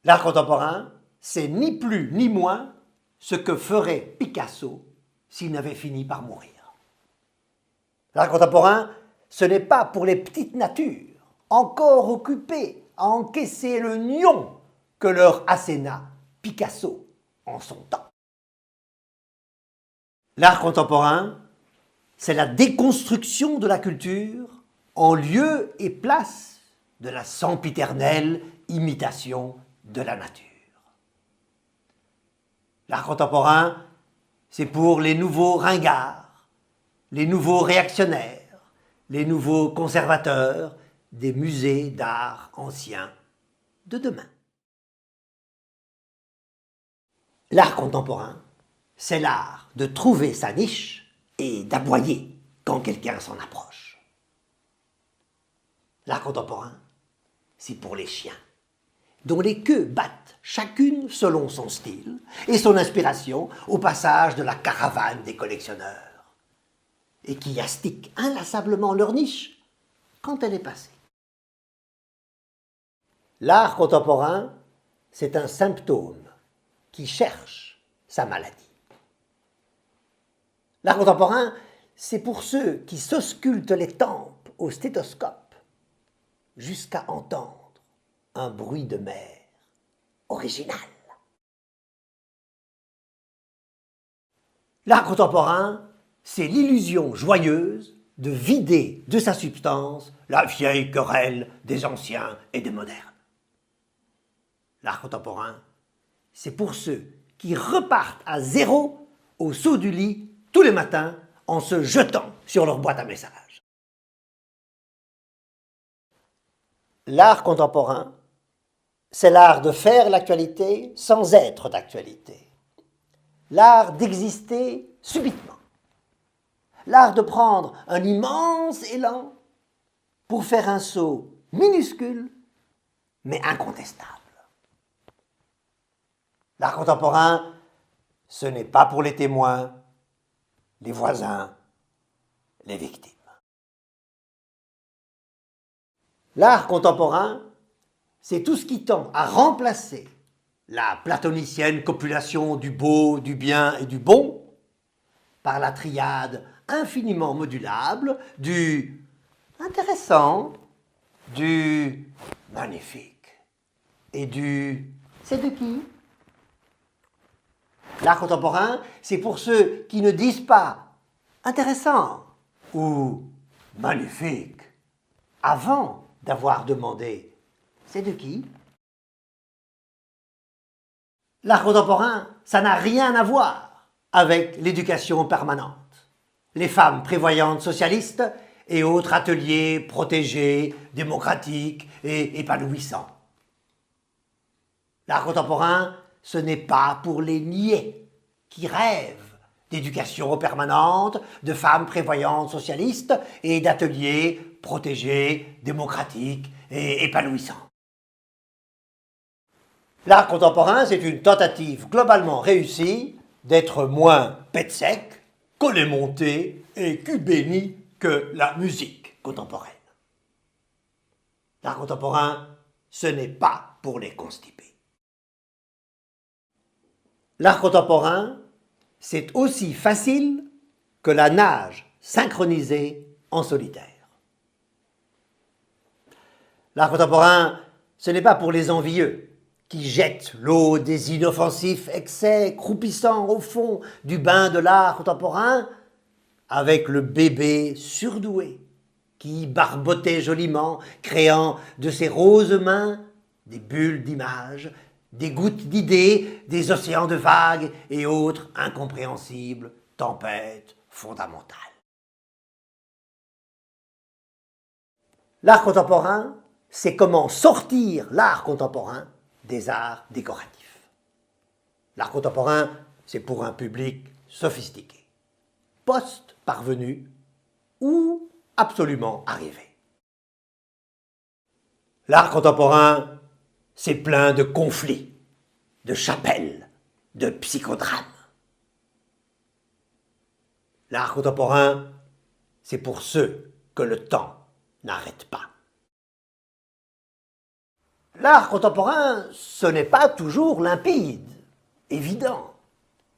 L'art contemporain, c'est ni plus ni moins ce que ferait Picasso s'il n'avait fini par mourir. L'art contemporain, ce n'est pas pour les petites natures, encore occupées à encaisser le nion que leur asséna Picasso en son temps. L'art contemporain, c'est la déconstruction de la culture en lieu et place de la sempiternelle imitation de la nature. L'art contemporain, c'est pour les nouveaux ringards, les nouveaux réactionnaires, les nouveaux conservateurs des musées d'art anciens de demain. L'art contemporain, c'est l'art de trouver sa niche et d'aboyer quand quelqu'un s'en approche. L'art contemporain, c'est pour les chiens, dont les queues battent chacune selon son style et son inspiration au passage de la caravane des collectionneurs, et qui astiquent inlassablement leur niche quand elle est passée. L'art contemporain, c'est un symptôme qui cherche sa maladie. L'art contemporain, c'est pour ceux qui s'auscultent les tempes au stéthoscope jusqu'à entendre un bruit de mer original. L'art contemporain, c'est l'illusion joyeuse de vider de sa substance la vieille querelle des anciens et des modernes. L'art contemporain, c'est pour ceux qui repartent à zéro au saut du lit tous les matins en se jetant sur leur boîte à messages. L'art contemporain, c'est l'art de faire l'actualité sans être d'actualité. L'art d'exister subitement. L'art de prendre un immense élan pour faire un saut minuscule mais incontestable. L'art contemporain, ce n'est pas pour les témoins, les voisins, les victimes. L'art contemporain, c'est tout ce qui tend à remplacer la platonicienne copulation du beau, du bien et du bon par la triade infiniment modulable du intéressant, du magnifique et du c'est de qui? L'art contemporain, c'est pour ceux qui ne disent pas intéressant ou magnifique avant d'avoir demandé c'est de qui? L'art contemporain, ça n'a rien à voir avec l'éducation permanente. Les femmes prévoyantes socialistes et autres ateliers protégés, démocratiques et épanouissants. L'art contemporain, ce n'est pas pour les niais qui rêvent d'éducation permanente, de femmes prévoyantes socialistes et d'ateliers protégés, démocratiques et épanouissants. L'art contemporain, c'est une tentative globalement réussie d'être moins pet sec, collet monté et cul béni que la musique contemporaine. L'art contemporain, ce n'est pas pour les constipés. L'art contemporain, c'est aussi facile que la nage synchronisée en solitaire. L'art contemporain, ce n'est pas pour les envieux qui jettent l'eau des inoffensifs excès croupissant au fond du bain de l'art contemporain avec le bébé surdoué qui barbotait joliment, créant de ses roses mains des bulles d'images, des gouttes d'idées, des océans de vagues et autres incompréhensibles tempêtes fondamentales. L'art contemporain, c'est comment sortir l'art contemporain des arts décoratifs. L'art contemporain, c'est pour un public sophistiqué, post-parvenu ou absolument arrivé. L'art contemporain, c'est plein de conflits, de chapelles, de psychodrames. L'art contemporain, c'est pour ceux que le temps n'arrête pas. L'art contemporain, ce n'est pas toujours limpide, évident,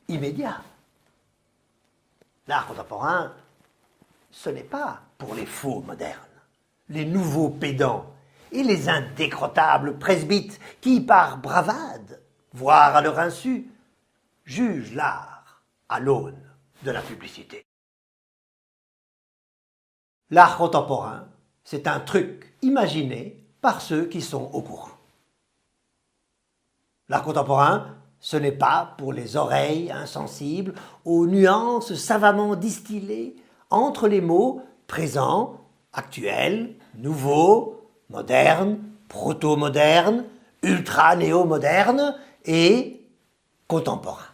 immédiat. L'art contemporain, ce n'est pas pour les faux modernes, les nouveaux pédants et les indécrottables presbytes qui, par bravade, voire à leur insu, jugent l'art à l'aune de la publicité. L'art contemporain, c'est un truc imaginé par ceux qui sont au courant. L'art contemporain, ce n'est pas pour les oreilles insensibles aux nuances savamment distillées entre les mots présent, actuel, nouveau, moderne, proto-moderne, ultra-néo-moderne et contemporain.